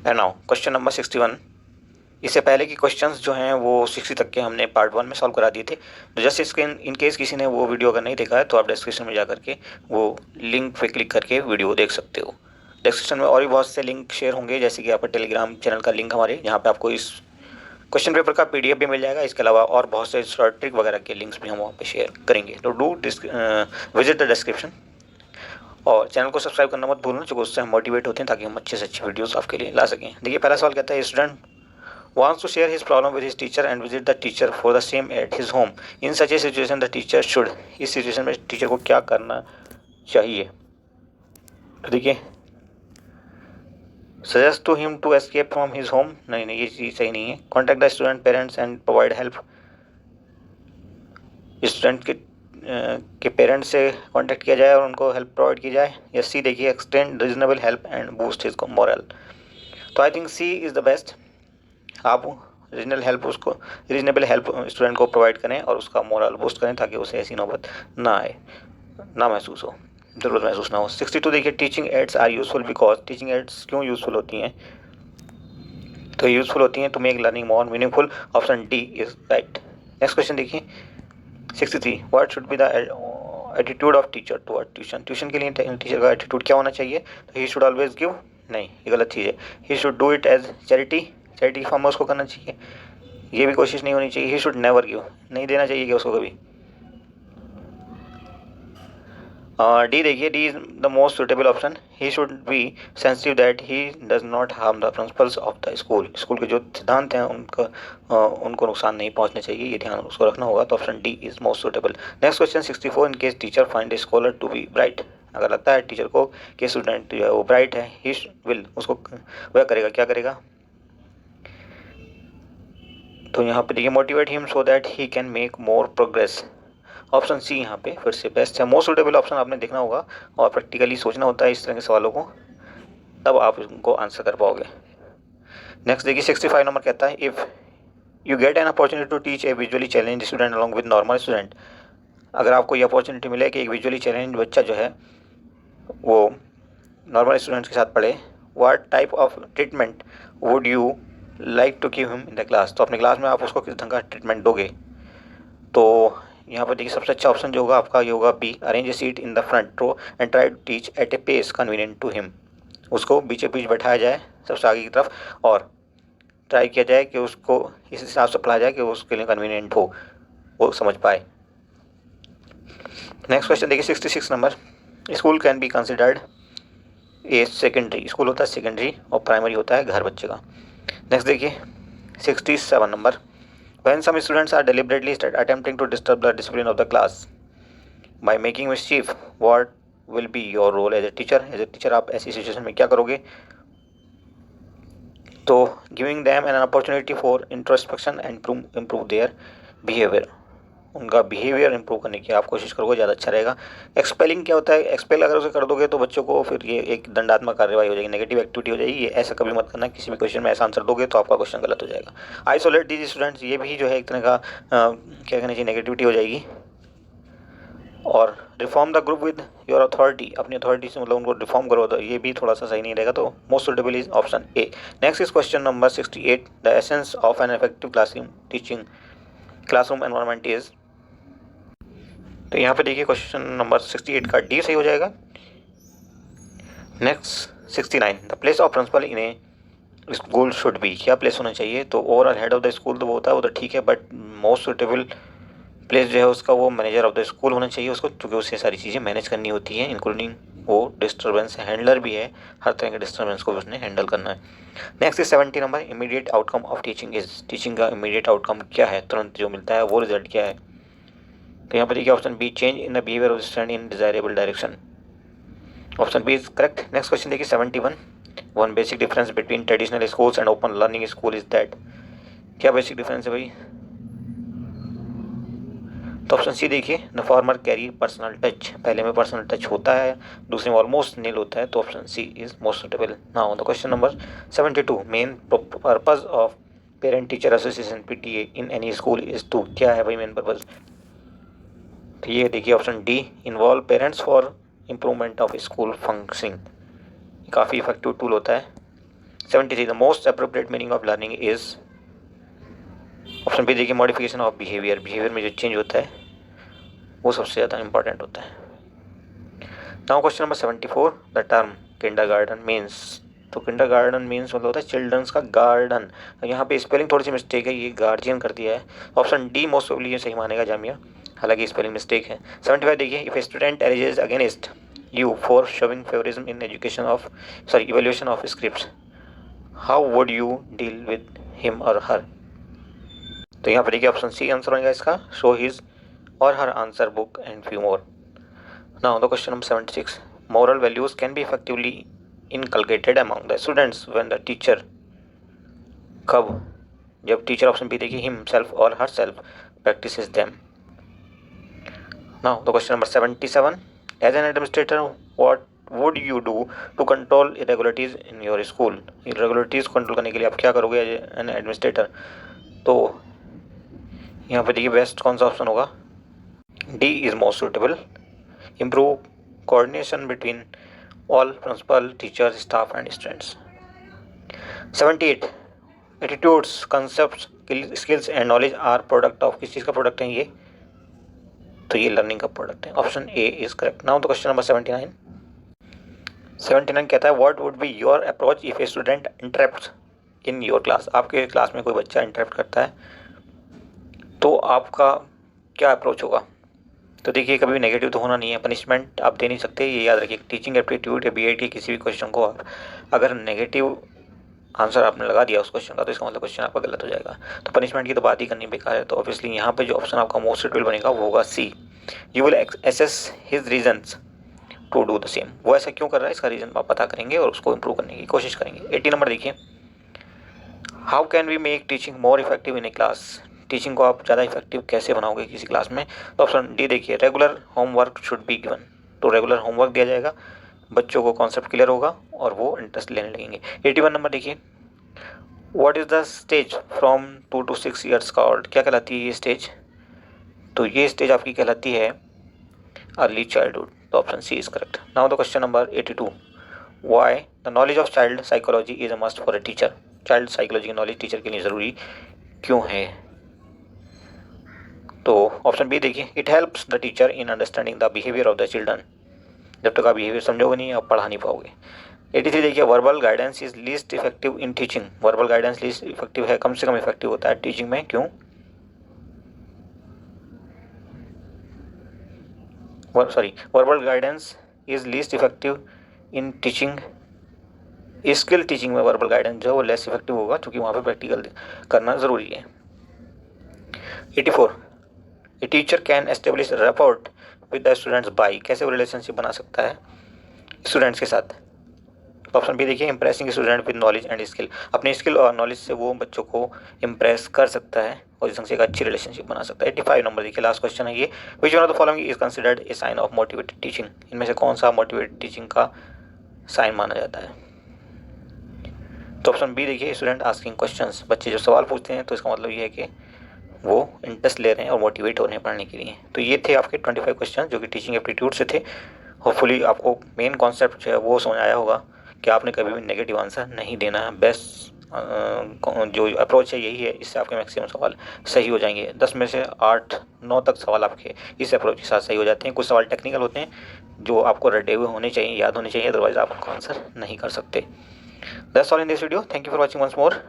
And now question number 61। इससे पहले की क्वेश्चंस जो हैं वो 60 तक के हमने पार्ट 1 में सॉल्व करा दिए थे। तो जस्ट इसके इन केस किसी ने वो वीडियो अगर नहीं देखा है तो आप डिस्क्रिप्शन में जा करके वो लिंक पे क्लिक करके वीडियो देख सकते हो। डिस्क्रिप्शन में और भी बहुत से लिंक शेयर होंगे, जैसे कि आपका टेलीग्राम चैनल का लिंक हमारे, जहाँ पे आपको इस क्वेश्चन पेपर का पीडीएफ भी मिल जाएगा। इसके अलावा और बहुत से शॉर्ट ट्रिक वगैरह के लिंक्स भी हम वहाँ पे शेयर करेंगे। तो डू विजिट द डिस्क्रिप्शन और चैनल को सब्सक्राइब करना मत भूलना, क्योंकि उससे हम मोटिवेट होते हैं ताकि हम अच्छे से अच्छी वीडियोस आपके लिए ला सकें। देखिए पहला सवाल कहता है, student wants to share his problem with his teacher and visit the teacher for the same at his home. In such a situation the teacher should, इस सिचुएशन में टीचर को क्या करना चाहिए? तो देखिए, suggest to him to escape from his home, नहीं ये चीज़ सही नहीं है। Contact the student parents and provide help, student के पेरेंट्स से कांटेक्ट किया जाए और उनको हेल्प प्रोवाइड की जाए। या सी देखिए, extend reasonable help and boost his moral. तो I think C is the best. आप रीजनेबल हेल्प स्टूडेंट को प्रोवाइड करें और उसका मोरल बूस्ट करें ताकि उसे ऐसी नौबत ना आए, ना महसूस हो, ज़रूरत महसूस ना हो। 62 देखिए, teaching aids are useful because, teaching aids क्यों यूजफुल होती हैं? तो यूजफुल होती हैं to make learning more meaningful. Option D is right. Next question देखिए, 63, what should be the attitude of teacher toward tuition. Tuition के लिए टीचर का एटीट्यूड क्या होना चाहिए? तो ही शुड ऑलवेज गिव, नहीं ये गलत चीज़ है। He should do it as charity, charity form में उसको करना चाहिए। ये भी कोशिश नहीं होनी चाहिए। ही शुड नेवर गिव, नहीं देना चाहिए कि उसको कभी। डी देखिए, D is the most suitable option. He should be sensitive that he does not harm the principles of the school. School के जो सिद्धांत हैं उनको नुकसान नहीं पहुंचना चाहिए, ये ध्यान उसको रखना होगा। तो option D is most suitable. Next question 64, in case teacher find a scholar to be bright, अगर लगता है टीचर को कि स्टूडेंट जो है वो ब्राइट है, ही विल, उसको वह करेगा, क्या करेगा? तो यहाँ पे देखिए, motivate him so that he can make more progress. Option C यहाँ पे फिर से बेस्ट है। मोस्ट सुटेबल ऑप्शन आपने देखना होगा और प्रैक्टिकली सोचना होता है इस तरह के सवालों को, तब आप इनको आंसर कर पाओगे। नेक्स्ट देखिए, 65 नंबर कहता है, if you get an opportunity to teach a visually challenge student along with normal student, अगर आपको ये अपॉर्चुनिटी मिले कि एक विजुअली चैलेंज बच्चा जो है वो नॉर्मल स्टूडेंट्स के साथ पढ़े, what type of treatment would you like to give him in the class. तो अपने क्लास में आप उसको किस ढंग का ट्रीटमेंट दोगे? तो यहाँ पर देखिए, सबसे अच्छा ऑप्शन जो होगा आपका ये होगा B, arrange a seat in the front row and try to teach at a pace convenient to him. उसको बीचे बीच बैठाया जाए सबसे आगे की तरफ और ट्राई किया जाए कि उसको इस हिसाब से पढ़ाया जाए कि उसके लिए कन्वीनियंट हो, वो समझ पाए। नेक्स्ट क्वेश्चन देखिए, 66 number, school can be considered a secondary, school होता है सेकेंडरी और प्राइमरी होता है घर बच्चे का। नेक्स्ट देखिए, 67 number, when some students are deliberately attempting to disturb the discipline of the class by making mischief, what will be your role as a teacher. As a teacher आप ऐसी situation में क्या करोगे? तो giving them an opportunity for introspection and improve their behaviour, उनका behaviour improve करने की आप कोशिश करोगे, ज़्यादा अच्छा रहेगा। एक्सपेलिंग क्या होता है? एक्सपेल अगर उसे कर दोगे तो बच्चों को फिर ये एक दंडात्मक कार्रवाई हो जाएगी, नेगेटिव एक्टिविटी हो जाएगी। ये ऐसा कभी मत करना, किसी भी क्वेश्चन में ऐसा आंसर दोगे तो आपका क्वेश्चन गलत हो जाएगा। आइसोलेट दीज स्टूडेंट्स, ये भी जो है एक तरह का क्या कहना चाहिए, नेगेटिविटी हो जाएगी। और reform the group with your authority, अपनी अथॉरिटी से मतलब उनको रिफॉर्म करो, तो ये भी थोड़ा सा सही नहीं रहेगा। तो most suitable is option A. Next is question number 68, the essence of an effective classroom environment is. तो यहाँ पे देखिए, क्वेश्चन नंबर 68 का डी सही हो जाएगा। Next 69, the place of principal in a school should be, क्या प्लेस होना चाहिए? तो overall head of the school तो वो होता है, वो तो ठीक है, बट मोस्ट सुटेबल प्लेस जो है उसका वो मैनेजर ऑफ द स्कूल होना चाहिए उसको, क्योंकि उससे सारी चीज़ें मैनेज करनी होती हैं, इंक्लूडिंग वो डिस्टर्बेंस हैंडलर भी है, हर तरह के डिस्टर्बेंस को भी उसने हैंडल करना है। Next is 70 number, immediate outcome of teaching is, teaching का इमीडिएट आउटकम क्या है, तुरंत जो मिलता है वो रिजल्ट क्या है? तो यहाँ पर देखिए, option B, change in the behaviour of student in desirable direction, option B is correct. Next question देखिए, 71, one basic difference between traditional schools and open learning school is that, क्या बेसिक डिफरेंस है भाई? तो option C देखिए, the former carry personal touch, पहले में personal touch होता है, दूसरे में ऑलमोस्ट नील होता है। तो option C is most suitable. Now the question number 72, main purpose of parent teacher association PTA in any school is to, क्या है भाई मेन पर्पज? तो ये देखिए, option D, involve parents for improvement of school functioning, काफ़ी effective tool होता है। 73 the most appropriate meaning of learning is, option B देखिए मॉडिफिकेशन ऑफ बिहेवियर, बिहेवियर में जो चेंज होता है वो सबसे ज़्यादा इंपॉर्टेंट होता है। Now question number 74 the term kindergarten means, तो किंडरगार्टन मीन्स मतलब होता है चिल्ड्रंस का गार्डन। यहाँ पे स्पेलिंग थोड़ी सी मिस्टेक है, ये गार्जियन कर दिया है। ऑप्शन डी मोस्ट प्रोबेबली ये सही मानेगा जामिया, हालांकि स्पेलिंग मिस्टेक है। 75 देखिए if a student alleges against you for showing favouritism in education of evaluation of scripts, how would you deal with him और हर। तो यहाँ पर देखिए ऑप्शन सी आंसर होगा इसका, शो हिज और her answer book and few more. Now the question number 76 moral values can be effectively inculcated among the students when the teacher, कब, जब टीचर, ऑप्शन बी देखिए himself और herself practices them। Now the question number 77 as an administrator what would you do to control irregularities in your school, irregularities को control करने के लिए आप क्या करोगे एज एन एडमिनिस्ट्रेटर। तो यहाँ पे देखिए बेस्ट कौन सा ऑप्शन होगा, D is most suitable, improve coordination between all principal, teachers, staff and students। 78 attitudes, concepts, skills and knowledge are product of, किस चीज़ का प्रोडक्ट है ये, तो ये लर्निंग का प्रोडक्ट है, option A is correct. Now the question number 79 कहता है what would be your approach if a student interrupts in your class, आपके क्लास में कोई बच्चा इंटरप्ट करता है तो आपका क्या अप्रोच होगा। तो देखिए कभी भी नेगेटिव तो होना नहीं है, पनिशमेंट आप दे नहीं सकते, ये याद रखिए। टीचिंग एप्टीट्यूड या बीएड के किसी भी क्वेश्चन को आप अगर नेगेटिव आंसर आपने लगा दिया उस क्वेश्चन का तो इसका मतलब क्वेश्चन आपका गलत हो जाएगा, तो पनिशमेंट की तो बात ही करनी बेकार है। तो ऑब्वियसली यहाँ पे जो ऑप्शन आपका मोस्ट सुटेबल बनेगा वो होगा C, you will assess his reasons to do the same, वो ऐसा क्यों कर रहा है इसका रीज़न आप पता करेंगे और उसको इम्प्रूव करने की कोशिश करेंगे। 80 नंबर देखिए how can we make teaching more effective in a class, teaching को आप ज़्यादा इफेक्टिव कैसे बनाओगे किसी क्लास में। तो ऑप्शन डी देखिए regular homework should be given, तो रेगुलर होमवर्क दिया जाएगा, बच्चों को कॉन्सेप्ट क्लियर होगा और वो इंटरेस्ट लेने लगेंगे। 81 नंबर देखिए what is the stage from 2 to 6 years called, क्या कहलाती है ये स्टेज, तो ये स्टेज आपकी कहलाती है अर्ली चाइल्डहुड, तो option C is correct. Now the question number 82 why the knowledge of child psychology is a must for a teacher, child psychology की नॉलेज टीचर के लिए ज़रूरी क्यों है। तो ऑप्शन बी देखिए it helps the teacher in understanding the behaviour of the children, जब तक आप बिहेवियर समझोगे नहीं आप पढ़ा नहीं पाओगे। 83 देखिए verbal guidance is least effective in teaching, verbal guidance least effective है, कम से कम इफेक्टिव होता है टीचिंग में, क्यों। Verbal guidance is least effective in teaching, skill teaching में वर्बल गाइडेंस जो है वो लेस इफेक्टिव होगा क्योंकि वहाँ पे प्रैक्टिकल करना ज़रूरी है। 84 a teacher can establish rapport with the students by, कैसे वो रिलेशनशिप बना सकता है स्टूडेंट्स के साथ। ऑप्शन बी देखिए impressing student with knowledge and skill, अपने स्किल और नॉलेज से वो बच्चों को इम्प्रेस कर सकता है और इस ढंग से एक अच्छी रिलेशनशिप बना सकता है। 85 नंबर देखिए लास्ट क्वेश्चन है ये, which one of the following is considered a sign of motivated teaching, इनमें से कौन सा मोटिवेटेड टीचिंग का साइन माना जाता है। तो ऑप्शन बी देखिए स्टूडेंट आस्किंग क्वेश्चंस, बच्चे जो सवाल पूछते हैं तो इसका मतलब ये है कि वो इंटरेस्ट ले रहे हैं और मोटिवेट हो रहे हैं पढ़ने के लिए। तो ये थे आपके 25 क्वेश्चन जो कि टीचिंग एप्टीट्यूड से थे। होपफुली आपको मेन कॉन्सेप्ट जो है वो समझ आया होगा कि आपने कभी भी नेगेटिव आंसर नहीं देना है, बेस्ट जो अप्रोच है यही है, इससे आपके मैक्सिमम सवाल सही हो जाएंगे। 10 में से 8-9 तक सवाल आपके इस अप्रोच के साथ सही हो जाते हैं। कुछ सवाल टेक्निकल होते हैं जो आपको रटे हुए होने चाहिए, याद होने चाहिए, अदरवाइज आप उनको आंसर नहीं कर सकते। That's all in this video, thank you for watching once more.